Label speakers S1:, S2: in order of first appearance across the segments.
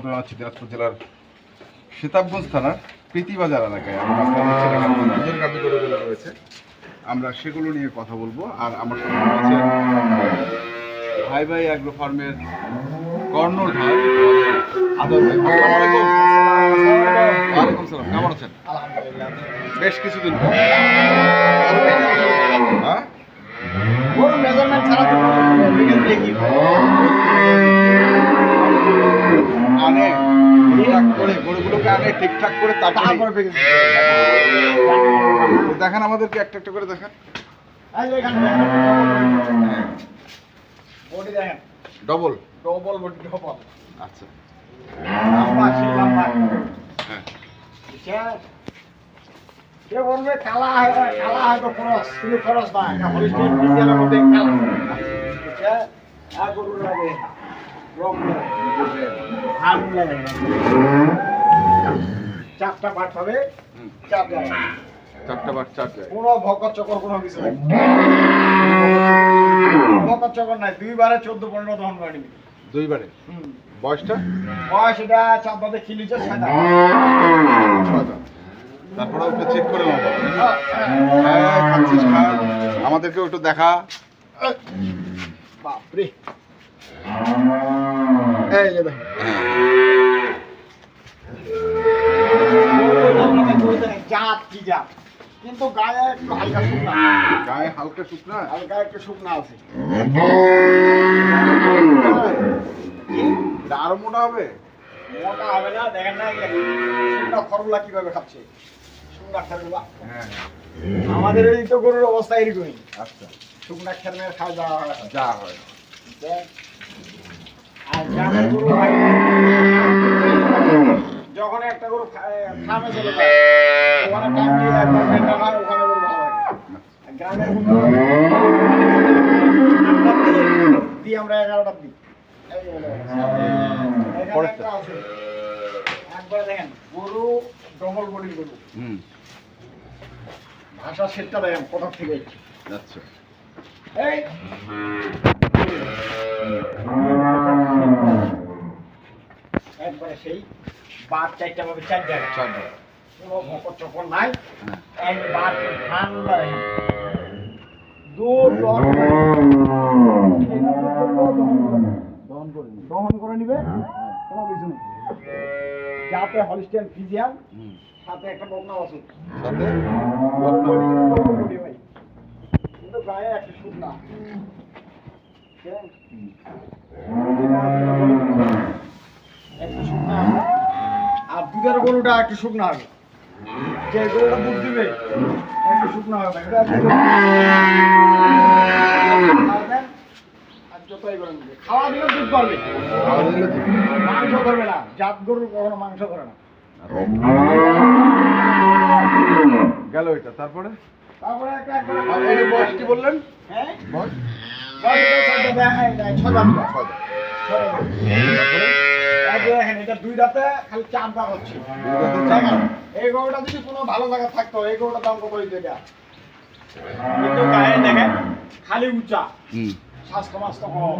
S1: দিনাজপুর জেলার সীতাবগঞ্জ থানার প্রীতিবাজার এলাকায় গরুগুলো রয়েছে, আমরা সেগুলো নিয়ে কথা বলবো। আর আমার সঙ্গে আছে ভাই ভাই অ্যাগ্রো ফার্মের কর্ণধার আদর ভাই। ওয়ালাইকুম সালাম, কেমন আছেন? বেশ কিছুদিন পর আনে ঠিকঠাক করে গরুগুলোকে আনে ঠিকঠাক করে তারপর দেখান আমাদেরকে একটা একটা করে দেখান। ডবল ডবল ডবল, আচ্ছা
S2: কে বলবে কালা কালা হয়তো খরচ, কিন্তু খরচ না, একটা হলিস্টিয়ান ফ্রিজিয়ানের মধ্যে কালা। আর গরুর লাগে রং চারটা পাট হবে, চার জায়গায়
S1: চারটা বার চার যায়,
S2: কোনো ভকত চকর কোনো কিছু নেই, ভকত চকর নাই। দুইবারে 14-15 দহন করে নিবি,
S1: দুইবারে। বয়সটা
S2: বয়স এটা চাঁদাতে খিলিছে সাদা।
S1: তারপরে ওটা চেক করে নেবো। হ্যাঁ খাচ্ছিস, খা, আমাদেরকে একটু দেখা।
S2: বাপরে, এই যে দেখেন জাত কি জাত, কিন্তু গায়ে একটু হালকা শুকনা,
S1: গায়ে হালকা শুকনা,
S2: হালকা একটু শুকনা আছে।
S1: আরো মোটা হবে?
S2: মোটা হবে না, দেখেন না শুকনা খরলা কিভাবে খাচ্ছে, শুকনা খেরলা।
S1: হ্যাঁ
S2: আমাদের এই তো গরুর অবস্থা এরকমই।
S1: আচ্ছা,
S2: শুকনা খেরমের খাওয়া যাওয়া হয়,
S1: যা হয়।
S2: আর গ্রামের গরু হয় যখন একটা গরু ফার্মে চলে যায় ওখানে টাইম দিয়ে একবার মেনটেন হয়, ওখানে গরু ভালো লাগে। গ্রামের গরু দিই আমরা 11টা দিই। একবারে দেখেন গরু ডবল বডির গরু, ভাষা সেটটা দেখেন কোথা থেকে
S1: আচ্ছা,
S2: এই একবারে সেই বাদ চারটা পাবে, চার জায়গায়
S1: চার জায়গা,
S2: কোনো ভকর চকর নাই। একবার ঠান্ডা দুধ দহন করে নিবে, কোনো কিছু নেই। যাতে হলিস্টিয়ান ফ্রিজিয়ান, সাথে একটা বকনা ওষুধ,
S1: সাথে
S2: কিন্তু গায়ে একটা সুদ না। একটু শুকনা হবে, আর দুধের গরুটা একটু শুকনা হবে। যে গরুটা দুধ দিবে একটু শুকনা হবে, খাওয়া দিলে দুধ পারবে, মাংস ধরবে না। জাত গরুর কখনো মাংস ধরে না।
S1: গেল এটা। তারপরে
S2: তারপরে একটা
S1: বয়স কি বললেন?
S2: হ্যাঁ
S1: বয়স
S2: এটা 2 দাঁতে খালি চামড়া হচ্ছে। এই গরুটা যদি কোনো ভালো জায়গা থাকতো, এই গরুটার দাম কত হইতো এটা? কিন্তু গায়ে দেখেন খালি উঁচা, স্বাস্থ্য মাস্ত কম।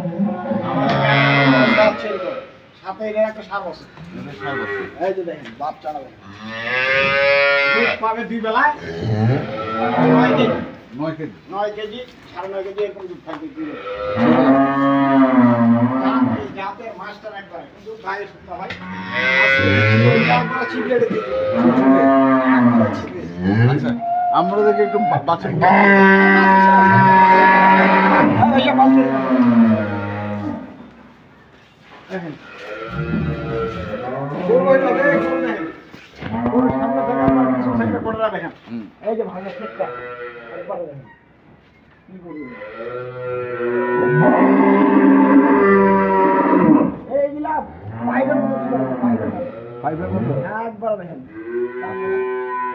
S2: সাথে এটা একটা সার বসে, এই যে দেখেন বাচ্চারা দেখেন দুধ পাবে 2 বেলায় 9 কেজি, 9 কেজি 9.5 কেজি এরকম দুধ থাকবে। জাতের মাস্টার একবার, কিন্তু গায়ে শুকনা ভাই
S1: আচ্ছা, আমরা দেখি একটু বাছুর
S2: এই যে ভালো সেটটা একবার দেখেন কি করবে, এইগুলা পাইবেন একবার দেখেন।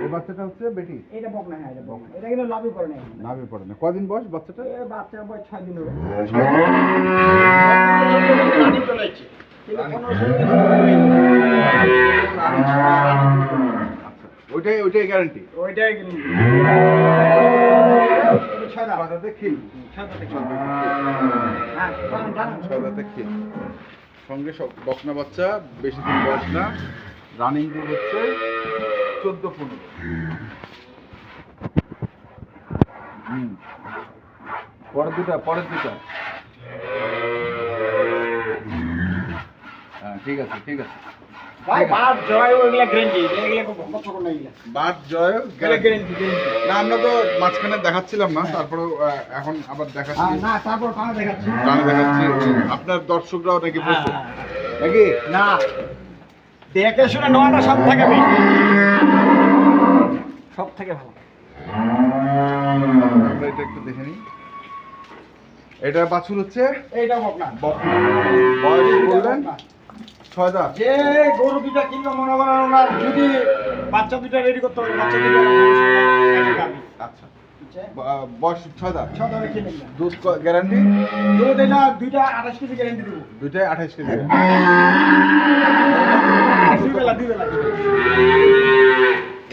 S1: এই বাচ্চাটা হচ্ছে বেটি,
S2: এটা বক না, এটা বক, এটা কিন্তু লাভই করে না,
S1: নাভি পড়ে না। কদিন বয়স বাচ্চাটা?
S2: এই বাচ্চার বয়স 6 দিন হবে।
S1: ওইটাই ওইটাই গ্যারান্টি,
S2: ওইটাই
S1: ছয়দাতে খিল,
S2: হ্যাঁ
S1: ছয়দাতে খিল। সঙ্গে সব বকনা বাচ্চা, বেশি দিন বয়স না, রানিং দুধ হচ্ছে 14-15। পরের দুটা হ্যাঁ ঠিক আছে
S2: ভাই বাপ জয় ওইগুলা গ্যারান্টি, এগুলা খুব কত করে এগুলা
S1: বাট জয়
S2: গ্যারান্টি
S1: না, আমরা তো মাঝখানে দেখাচ্ছিলাম না, তারপরে এখন আবার দেখাচ্ছি।
S2: না তারপর কানে দেখাচ্ছি
S1: আপনার দর্শকরাও নাকি বলছে নাকি
S2: না দেখে শুনে নেওয়াটা সব থেকে বেশি, সব থেকে ভালো।
S1: আমরা এটা একটু দেখে নিই। এটা বাছুর হচ্ছে
S2: এইটা বকনা
S1: বকনা, বয়স বললেন 6 দাঁত।
S2: যে গরু দুটা কিনবে মনে করেন ওনার যদি বাচ্চা দুটা রেডি করতে হবে, বাচ্চা দুটা
S1: আচ্ছা, বয়স 6 দাঁত।
S2: ছদারে কিনে নিলাম
S1: দুধ গ্যারান্টি
S2: দুধ এটা দুইটা 28 কেজি গ্যারান্টি দেবো,
S1: দুইটাই 28 কেজি।
S2: দুই বেলা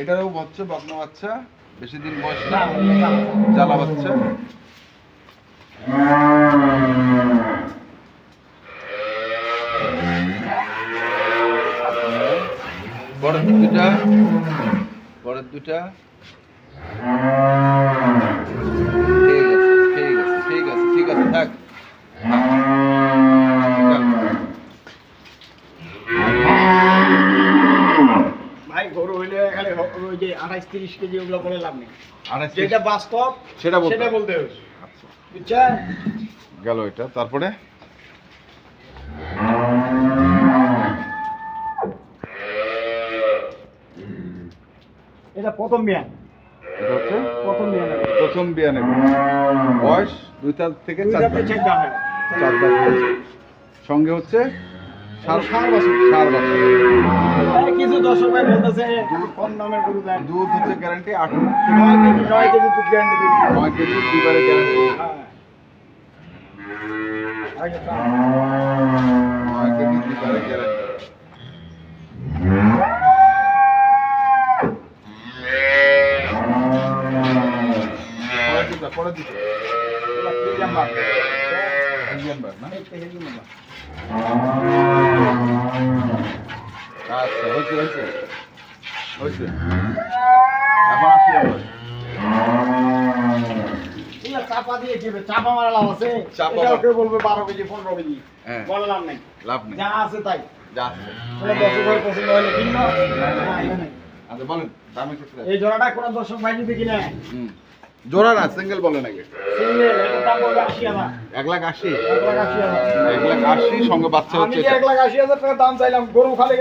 S1: এটারও হচ্ছে বকনা বাচ্চা, বেশি দিন বয়স
S2: না
S1: না, জ্বালা বাচ্চা। পরের দুটা ঠিক আছে থাক।
S2: ভাই গরু হইলে খালি ওই যে 28-30 কেজি ওগুলো বলে লাভ নেই,
S1: 28
S2: যেটা বাস্তব
S1: সেটা
S2: বলতে হবে। বুঝছেন
S1: গেল এটা। তারপরে
S2: এটা প্রথম বিয়ান,
S1: এটা হচ্ছে
S2: প্রথম বিয়ান
S1: প্রথম বিয়ানে, বয়স 2 দাঁত থেকে 4 দাঁত।
S2: চেক দাও
S1: 4 দাঁত বয়স। সঙ্গে হচ্ছে
S2: ষাঁড়
S1: ষাঁড় বাছুর।
S2: কিছু দর্শক ভাই বলতেছে কম দামের গরু দেন,
S1: দুধ হচ্ছে গ্যারান্টি 8
S2: 9 কেজি দুধ গ্যারান্টি দিবি।
S1: 9 কেজি দুবারে গ্যারান্টি।
S2: হ্যাঁ
S1: 9 কেজি দুবারে গ্যারান্টি। পরে দিতে না। আচ্ছা হয়েছে এখন আসি আমরা।
S2: চাপা দিয়ে দিবে, চাপা মারা লাভ আছে,
S1: চাপা
S2: এটাও কেউ বলবে 12 কেজি 15 কেজি,
S1: হ্যাঁ।
S2: বলে লাভ নাই,
S1: লাভ নেই,
S2: যা আছে তাই।
S1: যা আছে।
S2: কোনো দর্শক ভাই পছন্দ হলে কিনবো, না, এটা নাই।
S1: আচ্ছা বলেন দামের ক্ষেত্রে।
S2: এই জোড়াটা কোনো দর্শক ভাই যদি কিনে
S1: জোড়া না, সিঙ্গেল বলে নাকি?
S2: সিঙ্গেল এটার দাম পড়বে 80,000,
S1: 1,80,000।
S2: 1,80,000।
S1: 1,80,000 সঙ্গে বাচ্চা
S2: আমি
S1: হচ্ছে
S2: যে
S1: এটা।
S2: 1,80,000 টাকা দাম চাইলাম, গরু খালি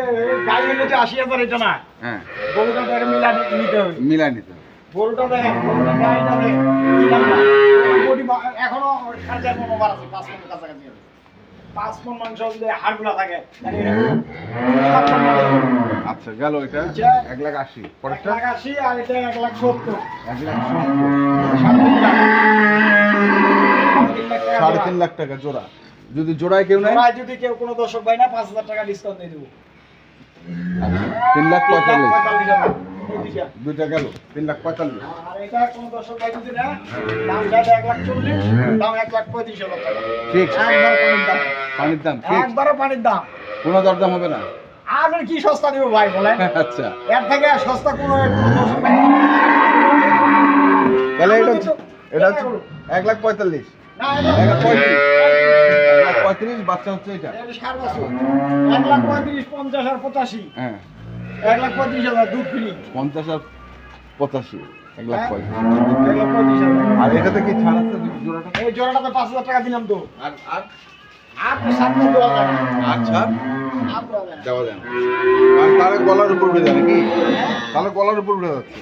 S2: গাই হইলে যে 80,000 এটা না,
S1: হ্যাঁ
S2: গরুটা দেখে মিলা নিতে হবে।
S1: মিলাই নিতে হবে।
S2: গরুটা দেখেন, গরুটা গাইটা দেখেন, নিলাম না। বডি এখনো 4.5 মণ ওভার আছে, 5 মণ কাছাকাছি আছে। 5 মণ মাংস যদি হাড়গুলা থাকে, তাহলে এটা 7 মণ মাংস হবে।
S1: আচ্ছা গেল এটা
S2: আচ্ছা।
S1: 1,80,000। পরেরটা
S2: 1,80,000 আর এটা 1,70,000।
S1: 1,70,000। 3.5 লাখ টাকা জোড়া। যদি জোড়ায় কেউ নেয়
S2: জোড়ায় যদি কেউ কোনো দর্শক ভাই না 5,000 টাকা ডিসকাউন্ট দিয়ে দেবো।
S1: 3,45,000।
S2: 45,000 এই দুইটা।
S1: দুইটা গেল 3,45,000।
S2: আর এটা কোনো দর্শক ভাই যদি না, দাম চাইলে 1,40,000, দাম 1,35,000 টাকা।
S1: ঠিক।
S2: একবার পানির দাম,
S1: পানির দাম ঠিক,
S2: একবারে পানির দাম।
S1: কোনো দরদাম হবে না।
S2: আর কি সস্তা দিব ভাই বলেন?
S1: আচ্ছা
S2: এর থেকে সস্তা কোনো দর্শক ভাই নেই।
S1: তাহলে এটা হচ্ছে 1,45,000।
S2: না, এটা
S1: 1,35,000। 1,35,000 বাচ্চা হচ্ছে এটা।
S2: এটা ষাঁড় বাছুর। 1,35,000, 50 আর 85,
S1: হ্যাঁ
S2: 1,35,000 দুধ ফ্রি।
S1: 50 আর 85, 1,35,000।
S2: 1,35,000।
S1: আর এটাতে কি ছাড় আছে জোড়াটা?
S2: এই জোড়াটাতে 5,000 টাকা দিলাম তো।
S1: আর
S2: আর তো 7,000 দেওয়া যায় না।
S1: আর ছাড়
S2: আর দেওয়া যায় না।
S1: দেওয়া যায় না। আর তাহলে গলার উপর উঠে যায় নাকি? তাহলে গলার উপর উঠে যাচ্ছে।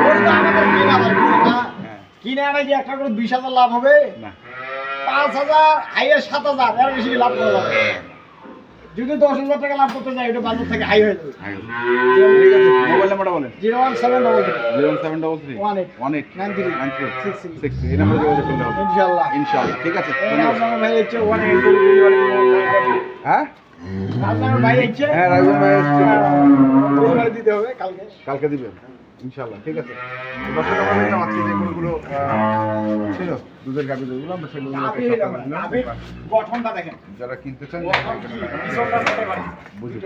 S2: ওই তো আমাদের কিনা দাম কিছু না।
S1: হ্যাঁ
S2: কিনে আনে কি একটা করে 20,000 লাভ হবে?
S1: না
S2: 5,000, হাইয়ে 7,000, এর বেশি লাভ করা যাবে না। যদি 10,000 টাকা লাভ করতে যাই, এটা বাজার থেকে হাই হয়ে যাবে।
S1: ঠিক আছে, মোবাইল নাম্বারটা বলেন।
S2: 01733
S1: 0733
S2: 18
S1: 18
S2: 93
S1: 93
S2: 66
S1: 60। এই নাম্বারে যোগাযোগ করলে হবে
S2: ইনশাআল্লাহ।
S1: ইনশাআল্লাহ। ঠিক আছে,
S2: এই
S1: ধন্যবাদ।
S2: আপনার ভাই হচ্ছে 18 ডেলিভারি
S1: হ্যাঁ
S2: আপনার ভাই হচ্ছে
S1: হ্যাঁ রাজু ভাই এসেছিল।
S2: ডেলিভারি দিতে হবে কালকে।
S1: কালকে দিবেন ইনশাআল্লাহ। ঠিক আছে, দর্শক আমরা দেখলাম আজকে যে গরুগুলো ছিল দুধের গাভী যেগুলো আমরা সেগুলো
S2: গাভী এরকম, গাভীর গঠনটা দেখেন,
S1: যারা কিনতে চান
S2: গঠন কি, পিছনটা দেখতে পারেন।
S1: বুঝে